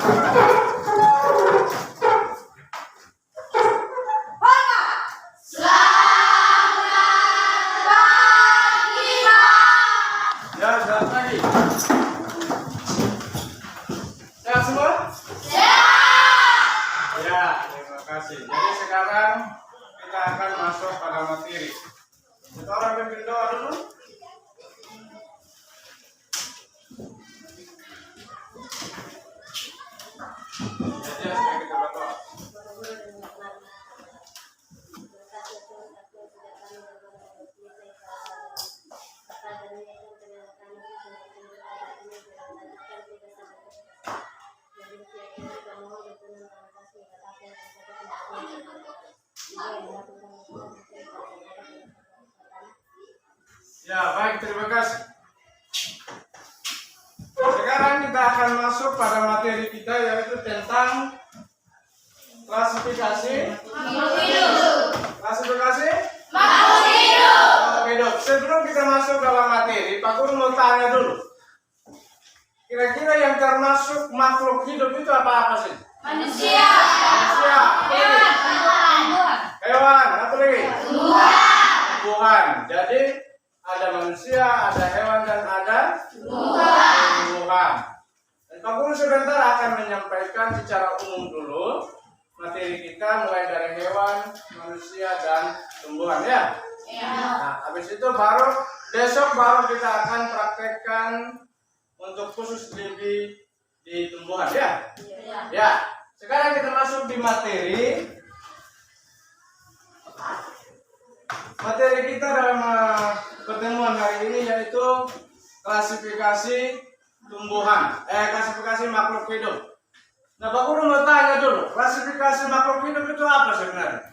Ya, selamat pagi. Sehat semua? Ya, terima kasih. Jadi sekarang kita akan masuk pada materi. Kita orang pimpin doa dulu. Jadi supaya kita berdoa. Ya, baik, terima kasih. Sekarang kita akan masuk pada materi kita, yaitu tentang klasifikasi Makhluk hidup. klasifikasi Makhluk hidup. makhluk hidup. Sebelum kita masuk dalam materi, Pak Guru mau tanya dulu. Kira-kira yang termasuk makhluk hidup itu apa sih? Manusia. Manusia, apa lagi? Hewan, apa lagi? Tumbuhan. Jadi ada manusia, ada hewan, dan ada tumbuhan. Dan Pak Guru sebentar akan menyampaikan secara umum dulu materi kita, mulai dari hewan, manusia, dan tumbuhan, ya. Nah, habis itu besok baru kita akan praktekkan untuk khusus lebih di tumbuhan, ya. Ya. Sekarang kita masuk di materi. Materi kita dalam pertemuan hari ini yaitu klasifikasi tumbuhan, klasifikasi makhluk hidup. Nah, Pak Guru mau tanya dulu, klasifikasi makhluk hidup itu apa sebenarnya?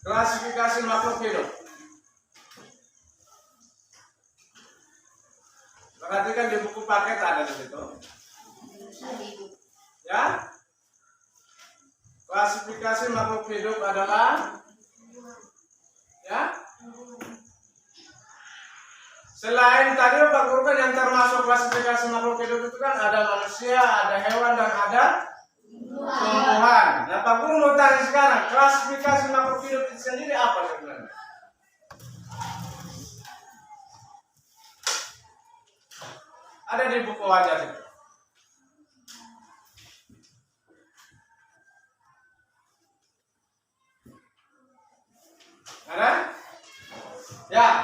Klasifikasi makhluk hidup. Perhatikan di buku paket ada di situ. Ya, klasifikasi makhluk hidup adalah, ya, selain tadi Pak Guru kan yang termasuk klasifikasi makhluk hidup itu kan ada manusia, ada hewan, dan ada tumbuhan. Nah, Pak Guru mau tanya sekarang, klasifikasi makhluk hidup itu sendiri apa sebenarnya? Ada di buku wajah itu. Ada? Ya.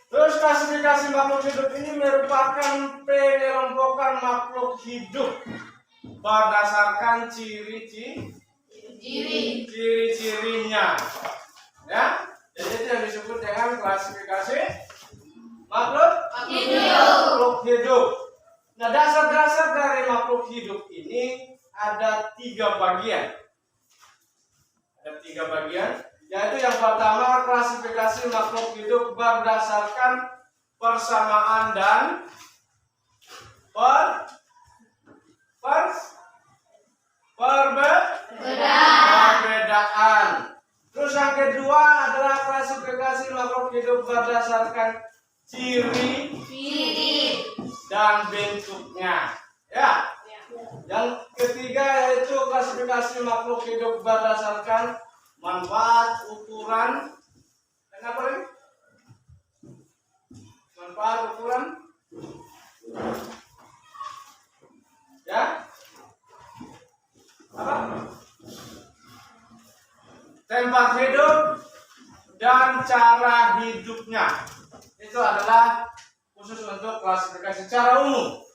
Terus klasifikasi makhluk hidup ini merupakan pengelompokan makhluk hidup berdasarkan ciri-cirinya. Ya. Jadi itu yang disebut dengan klasifikasi makhluk hidup. Nah, dasar-dasar dari makhluk hidup ini ada 3 bagian. Yaitu yang pertama, klasifikasi makhluk hidup berdasarkan persamaan dan perbedaan. Terus yang kedua adalah klasifikasi makhluk hidup berdasarkan ciri dan bentuknya. Ya. Yang ketiga yaitu klasifikasi makhluk hidup berdasarkan manfaat, ukuran, dan apa lagi? Manfaat, ukuran, ya, apa? Tempat hidup dan cara hidupnya. Itu adalah khusus untuk klasifikasi secara umum.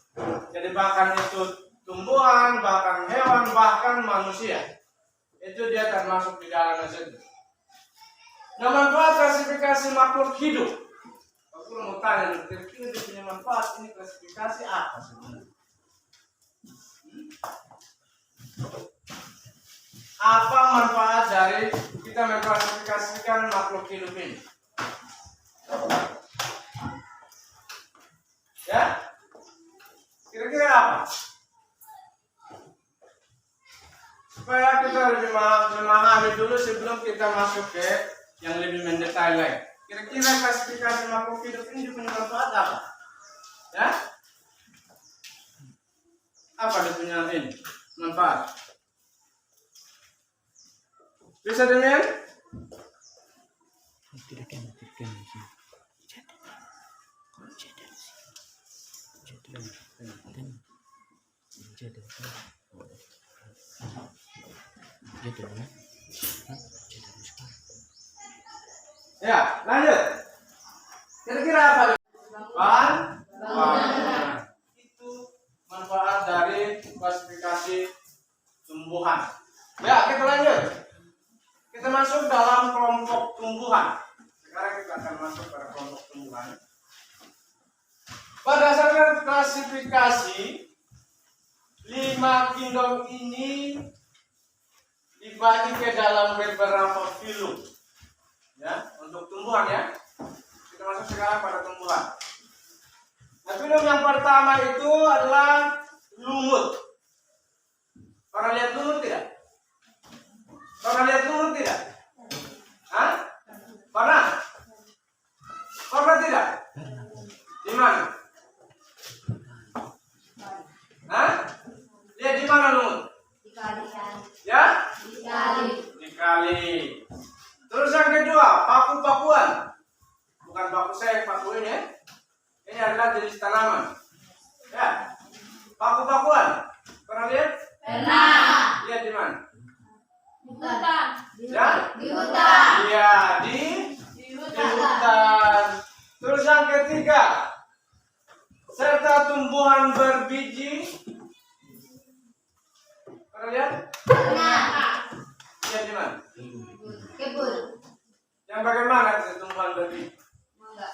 Jadi bahkan itu tumbuhan, bahkan hewan, bahkan manusia. Itu dia termasuk di dalamnya saja. Nah, manfaat klasifikasi makhluk hidup. Aku mau tanya, kira-kira dia punya manfaat, ini klasifikasi apa sebenarnya? Apa manfaat dari kita mengklasifikasikan makhluk hidup ini? Ya? Kira-kira apa? Supaya kita lebih memahami dulu sebelum kita masuk ke yang lebih mendetail lagi. Kira-kira klasifikasi makhluk hidup ini punya manfaat apa? Ya? Apa dia punya ini? Manfaat? Bisa demikian? Ya, lanjut. Kira-kira apa? Bangunan. Itu manfaat dari klasifikasi tumbuhan. Ya, kita lanjut. Kita masuk dalam kelompok tumbuhan. Sekarang kita akan masuk pada kelompok tumbuhan. Berdasarkan klasifikasi, 5 kingdom ini dibagi ke dalam beberapa filum. Ya, untuk tumbuhan ya. Kita masuk sekarang pada tumbuhan. Nah, filum yang pertama itu adalah lumut. Pernah lihat lumut tidak? Pernah lihat lumut tidak? Hah? Pernah? Pernah tidak? Di mana? Hah? Lihat di mana lumut? Di kali. Ya? Di kali. Di kali. Terus yang kedua, paku-pakuan. Bukan paku saya, paku ini ya. Ini adalah jenis tanaman. Ya. Paku-pakuan. Pernah lihat? Pernah. Lihat di mana? Di hutan. Ya? Di hutan. Iya, di hutan. Terus yang ketiga, serta tumbuhan berbiji. Pernah lihat? Pernah. Lihat di mana? Kebun. Yang bagaimana itu tumbuhan berbiji? Mangga.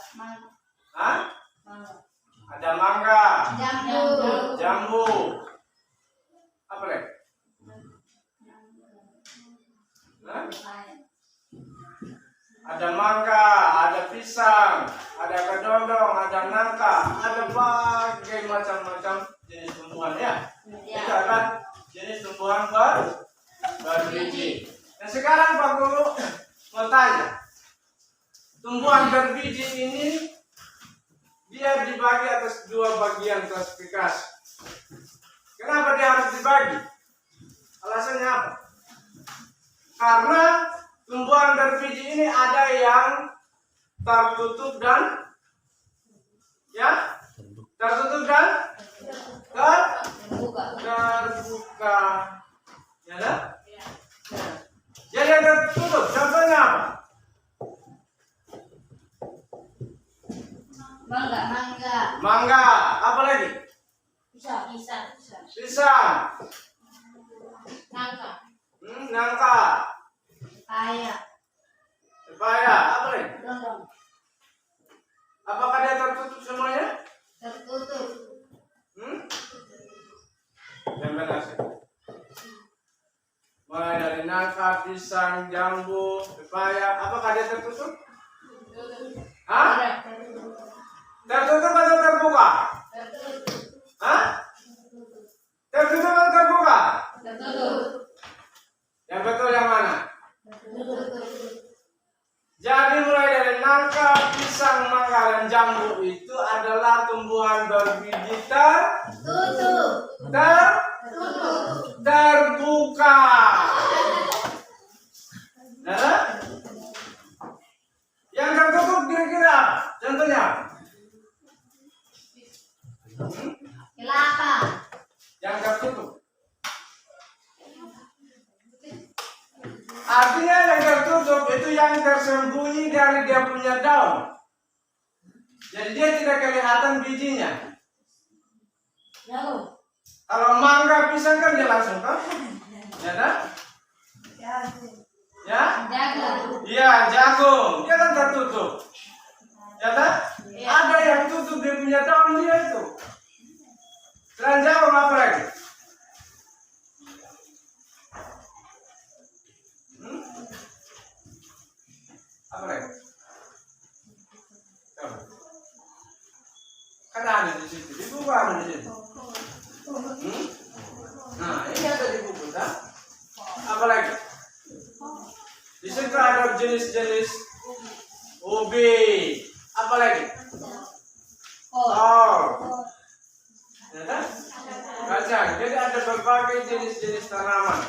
Hah? Mangga. Ada mangga, Jambu. jambu. Apa lagi? Hah? Ada mangga, ada pisang, ada kedondong, ada nangka, ada berbagai macam-macam jenis tumbuhan ya. Itu adalah jenis tumbuhan berbiji. Nah sekarang Pak Guru mau tanya, tumbuhan berbiji ini dia dibagi atas 2 bagian klasifikasi. Kenapa dia harus dibagi? Alasannya apa? Karena tumbuhan berbiji ini ada yang tertutup dan ya tertutup dan terbuka. Ya dah? Jadi yang tertutup contohnya apa? Mangga. Mangga. Apa lagi? Pisang. Pisang. Nangka. Nangka. Pepaya. Apa lagi? Dondong. Apakah dia tertutup semuanya? Tertutup. Yang benar sih. Mulai dari nangka, pisang, jambu, pepaya, apakah dia tertutup? Hah? Tertutup atau terbuka? Hah? Tertutup atau terbuka? Tertutup. Yang betul yang mana? Jadi mulai dari nangka, pisang, mangga, dan jambu itu adalah tumbuhan berbiji terbuka. Nah, yang tertutup kira-kira apa? Contohnya apa? Kelapa. Yang tertutup. Artinya yang tertutup itu yang tersembunyi dari dia punya daun. Jadi dia tidak kelihatan bijinya. Jagung. Kalau mangga pisang kan dia langsung kan? Ya kan? Ya? Jagung. Iya, jagung. Dia kan tertutup. Ya kan? Ada yang tutup dia punya daun dia itu. Selain jagung apa lagi? Apa lagi? Coba. Kan ada di situ. Di buku ada di situ. Nah, ini ada di buku, kan? Apa lagi? Di situ ada jenis-jenis ubi. Apa lagi? Kol. Kol. Ya kan? Kacang. Jadi ada berbagai jenis-jenis tanaman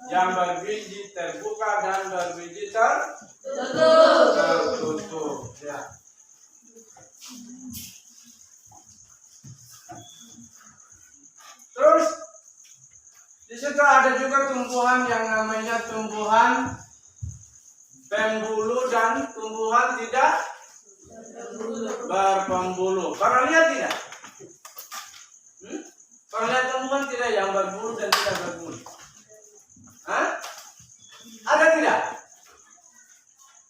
yang berbiji terbuka dan berbiji tertutup. Ya. Terus di situ ada juga tumbuhan yang namanya tumbuhan pembulu dan tumbuhan tidak berpembulu. Pernah lihat tidak? Pernah lihat tumbuhan tidak yang berbulu dan tidak berbulu? Hah? Ada tidak?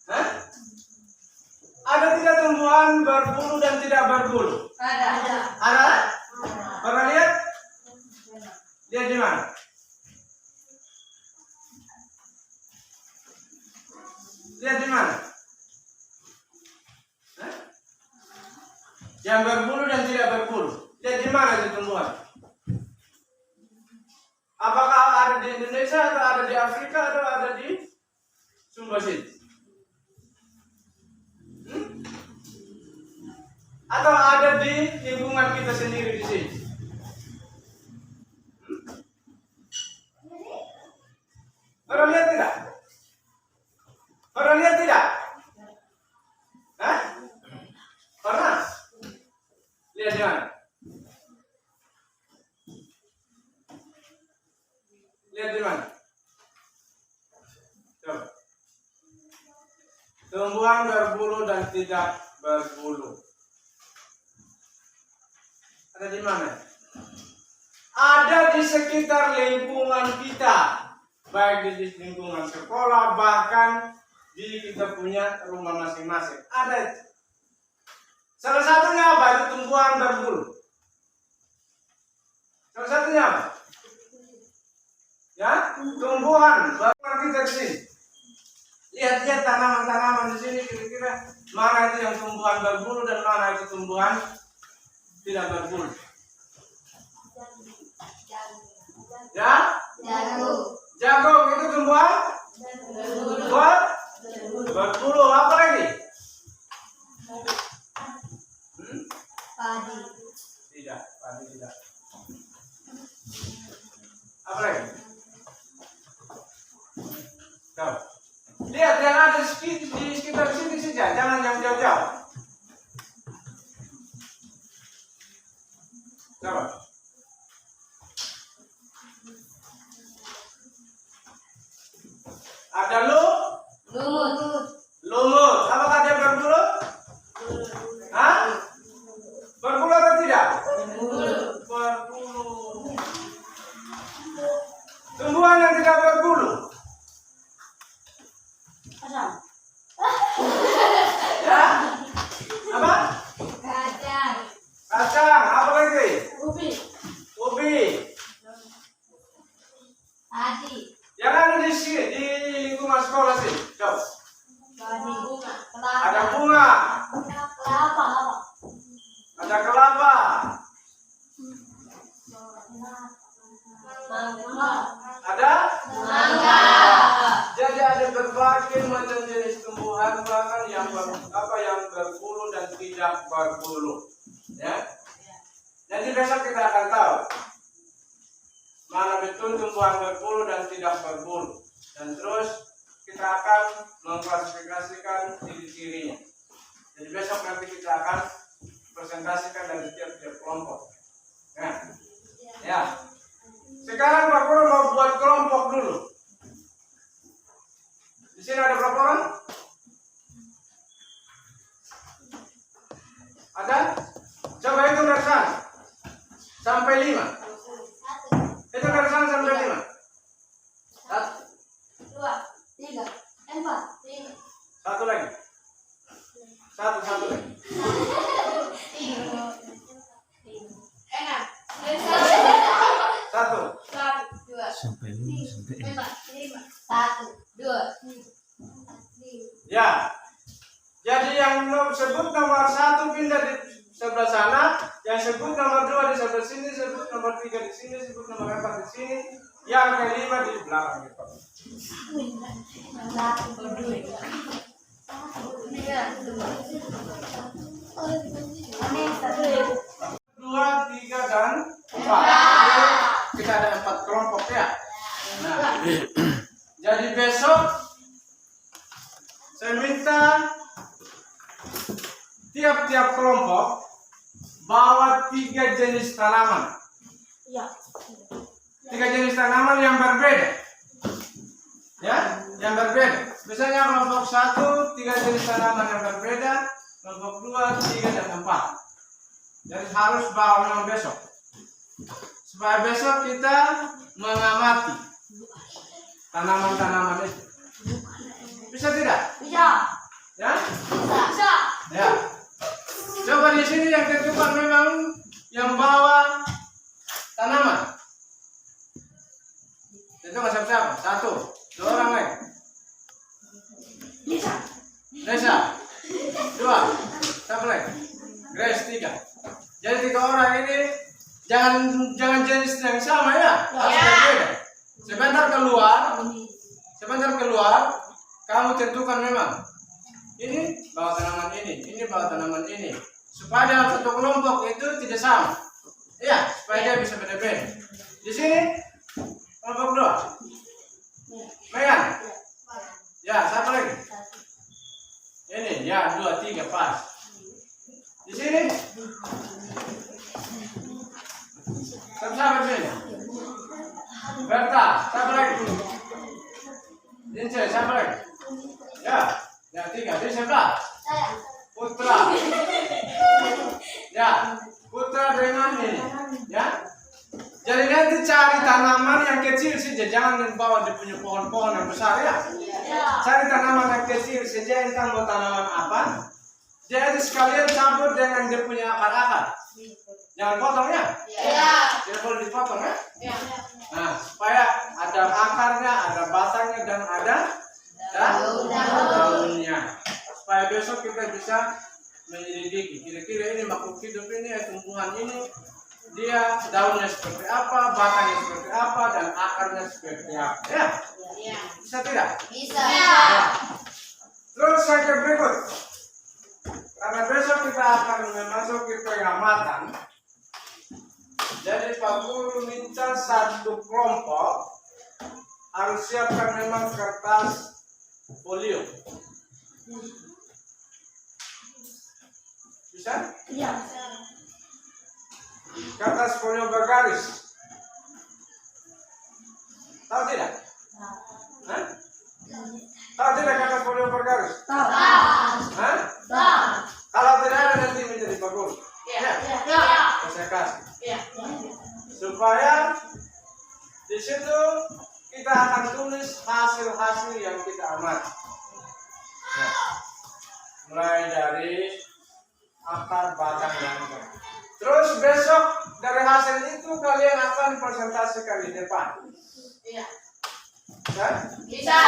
Hah? Ada tidak tumbuhan berbulu dan tidak berbulu? Ada. Ada? Pernah lihat? Lihat di mana? Lihat di mana? Hah? Yang berbulu dan tidak berbulu. Lihat di mana itu tumbuhan? Apakah ada di Indonesia atau ada di Afrika atau ada di Sumba City? Atau ada di lingkungan kita sendiri di sini? Pernah lihat tidak? Pernah lihat tidak? Hah? Pernah? Lihat di mana? Lihat di mana? Coba. Tumbuhan berbulu dan tidak berbulu. Ada di mana? Ada di sekitar lingkungan kita. Baik di lingkungan sekolah, bahkan di kita punya rumah masing-masing. Ada. Salah satunya apa? Itu tumbuhan berbulu. Salah satunya apa? Ya, tumbuhan berbulu kita di sini. Lihat-lihat tanaman-tanaman di sini kira-kira mana itu yang tumbuhan berbulu dan mana itu tumbuhan tidak berbulu. Ya? Jagung itu tumbuhan berbulu. Apa lagi? Padi. Tidak, padi tidak. Apa lagi? Coba. Lihat yang ada di sekitar sini saja, jangan yang jauh-jauh. Coba. Ada lumut. Apakah dia berbulu? Hah? Berbulu atau tidak? Berbulu. Tumbuhan yang tidak berbulu. Ya? Apa? Kacang. Apa lagi? Ubi. Padi. Yang ada di sini, di lingkungan sekolah sini. Coba. Ada bunga. Ada kelapa. Ada? Jadi ada berbagai macam jenis tumbuhan bahkan yang berbulu dan tidak berbulu. Ya. Nanti besok kita akan tahu mana betul tumbuhan berbulu dan tidak berbulu. Dan terus kita akan mengklasifikasikan ciri-cirinya. Jadi besok nanti kita akan presentasikan dari tiap-tiap kelompok. Ya. Sekarang Pak Guru mau buat kelompok dulu. Di sini ada berapa orang? Ada? Coba hitung dari sana sampai 5. Hitung dari sana sampai 5. 1, 2, 3, 4, 5. Satu lagi. Satu lagi. Enak. 1. 2, Sampai 5. 1, 2, 3. Ya. Jadi yang sebut nomor 1 pindah di sebelah sana, yang sebut nomor 2 di sebelah sini, sebut nomor 3 di sini, sebut nomor 4 di sini, yang kelima di belakang gitu. 1, 2, 3. 2, 3, dan 4. Kita ada 4 kelompok ya. Nah, jadi besok saya minta tiap-tiap kelompok bawa 3 jenis tanaman. 3 jenis tanaman yang berbeda. Ya, yang berbeda. Misalnya kelompok 1, 3 jenis tanaman yang berbeda. Kelompok 2, 3, dan 4. Jadi harus bawa memang besok. Supaya besok kita mengamati tanaman-tanaman itu. Bisa tidak? Bisa. Ya? Bisa. Ya. Coba di sini yang tentukan memang yang bawa tanaman. Tentukan siapa-siapa? 1, 2 orang lagi. Nesa. 2. Siapa lagi? Grace 3. Jadi 3 orang ini jangan jenis yang sama ya. Harus berbeda. Sebentar keluar, kamu tentukan memang ini bawa tanaman ini bawa tanaman ini, supaya dalam satu kelompok itu tidak sama. Iya, supaya dia bisa beda-beda. Di sini kelompok 2. Megan. Ya, siapa lagi? Ini ya 2, 3 pas. Di sini siapa berbeda? Berta, siapa lagi? Dince, siapa lagi? Ya 3. Di sebelah Putra. Ya, Putra dengan ini. Ya. Jadi nanti cari tanaman yang kecil saja, jangan bawa dia punya pohon-pohon yang besar ya. Cari tanaman yang kecil saja, entah mau tanaman apa. Jadi sekalian campur dengan dia punya akar-akar. Jangan potong ya. Tidak boleh dipotong ya. Nah, supaya ada akarnya, ada batangnya, dan ada daunnya. Supaya besok kita bisa menyelidiki kira-kira ini makhluk hidup ini, tumbuhan ini, dia daunnya seperti apa, batangnya seperti apa, dan akarnya seperti apa. Ya? Bisa tidak? Bisa. Ya. Terus yang berikut, karena besok kita akan memasuki pengamatan. Jadi Pak Guru minta satu kelompok harus siapkan memang kertas folio. Bisa? Iya. Kertas folio bergaris. Tahu tidak? Hah? Tahu tidak kertas folio bergaris? Tahu. Hah? Tahu. Kalau tidak ada nanti menjadi Pak Guru. Iya. Saya kasih. Iya. Supaya di situ kita akan tulis hasil-hasil yang kita amati. Ya. Mulai dari akar, batang, dan daun. Terus besok dari hasil itu kalian akan presentasikan di depan. Iya. Bisa? Bisa.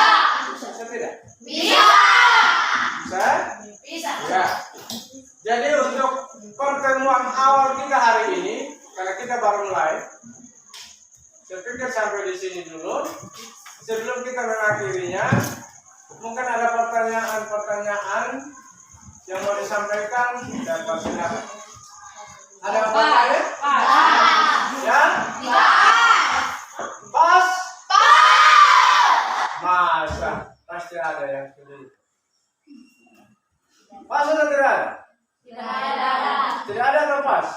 Bisa tidak? Bisa. Bisa? Bisa. Ya. Jadi untuk pertemuan awal kita hari ini, karena kita baru mulai, saya pikir sampai di sini dulu. Sebelum kita mengakhirinya, mungkin ada pertanyaan-pertanyaan yang mau disampaikan dan persilakan. Ada pertanyaan? Ya? Pas? Masa? Pasti ada yang sulit. Pas atau tidak ada? Tidak ada. Tidak ada atau pas?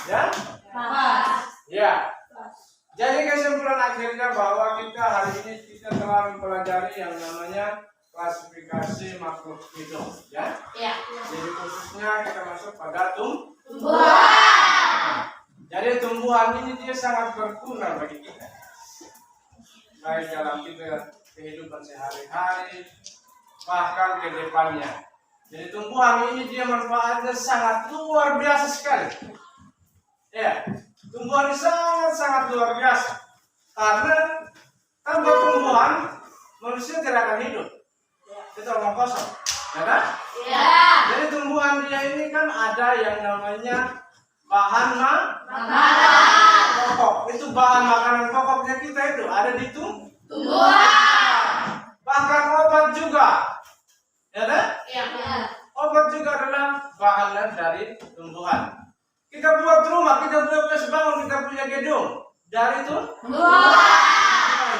Ya? Ya. Jadi kesimpulan akhirnya bahwa kita hari ini kita telah mempelajari yang namanya klasifikasi makhluk hidup, ya. Jadi khususnya kita masuk pada tumbuhan. Jadi tumbuhan ini dia sangat berguna bagi kita, baik dalam kita kehidupan sehari-hari, bahkan ke depannya. Jadi tumbuhan ini dia manfaatnya sangat luar biasa sekali. Ya, tumbuhan ini sangat luar biasa. Karena tanpa tumbuhan manusia tidak akan hidup. Itu omong kosong, ya kan? Jadi tumbuhan dia ini kan ada yang namanya bahan makanan pokok. Itu bahan makanan pokoknya kita itu ada di tumbuhan. Bahkan obat juga, ya kan? rumah, kita belum bangun, kita punya gedung. Dari itu?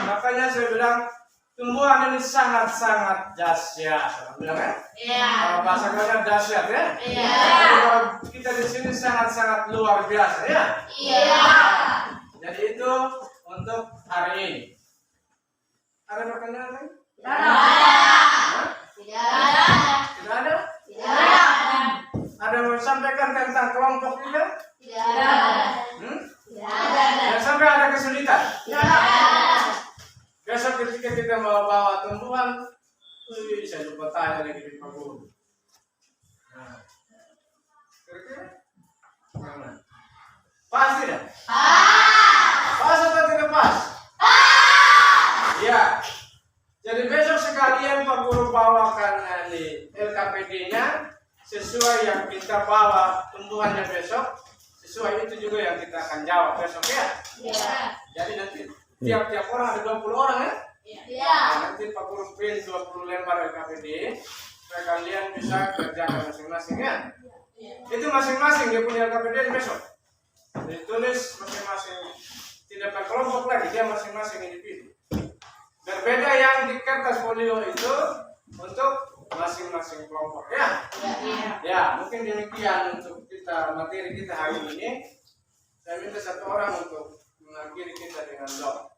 Makanya saya bilang tumbuhan ini sangat-sangat dahsyat. Bilang kan? Iya. Kalau bahasa kalian dahsyat ya? Iya. Kalau kita di sini sangat-sangat luar biasa ya? Iya. Jadi itu untuk hari ini. Ada pertanyaan lagi? Tidak ada. Tidak ada. Tidak ada? Tidak ada. Ada yang mau sampaikan tentang kelompok kita? Tidak ada. Tidak ada. Jangan sampai ada kesulitan. Tidak ada. Besok ketika kita mau bawa tumbuhan, saya lupa tanya lagi di Pak Guru. Nah, kira-kira? Mana? Pas tidak? Pas atau tidak pas? Ya. Jadi besok sekalian Pak Guru bawakan di LKPD-nya sesuai yang kita bawa tumbuhannya besok, sesuai itu juga yang kita akan jawab besok ya. Iya. Jadi nanti tiap orang ada 20 orang ya. Iya. Nah, nanti Pak Guru print 20 lembar LKPD supaya kalian bisa kerjakan masing-masing ya. Itu masing-masing dia punya LKPD besok. Ditulis masing-masing, tidak berkelompok lagi, dia masing-masing individu. Berbeda yang di kertas folio itu untuk masing-masing kelompok ya. Ya, mungkin demikian untuk kita materi kita hari ini. Saya minta satu orang untuk mengakhiri kita dengan doa.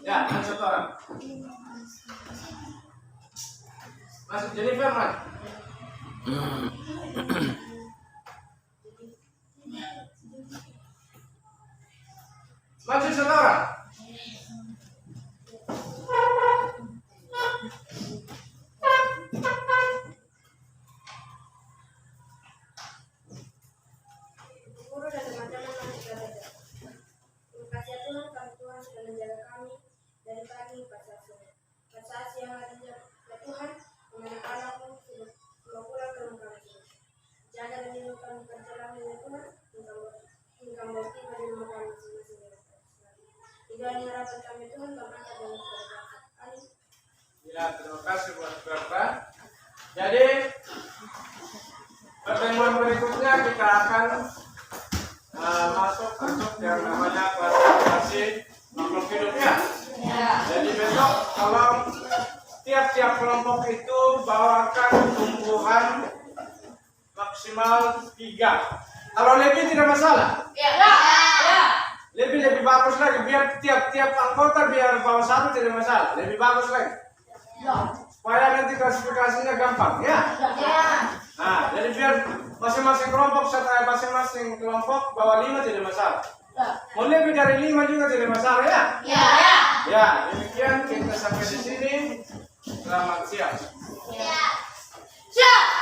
Ya, satu orang. Masuk Jennifer, Mas. Masuk satu orang. Guru dan teman-teman masih belajar. Terima kasih ya Tuhan, kami Tuhan sudah menjaga kami dari pagi pada sore. Pada siang hari ya Tuhan, anak-anakmu sudah pulang ke rumah kami. Jaga dan lindungi kami perjalanan ya Tuhan, hingga mau tiba di rumah kami masing-masing. Tidak hanya harapan kami Tuhan, kami akan dan amin. Ya, terima kasih buat Bapak. Jadi pertemuan berikutnya kita akan masuk yang namanya klasifikasi makhluk hidup ya. Jadi besok kalau tiap-tiap kelompok itu bawakan tumbuhan maksimal 3. Kalau lebih tidak masalah. Lebih bagus lagi biar tiap-tiap anggota biar bawa 1 tidak masalah. Lebih bagus lagi. Supaya nanti klasifikasinya gampang ya. Nah, jadi biar masing-masing kelompok bawa 5 tidak masalah. Mau lebih dari 5 juga tidak masalah ya. Ya, demikian kita sampai di sini. Selamat siang. Siap.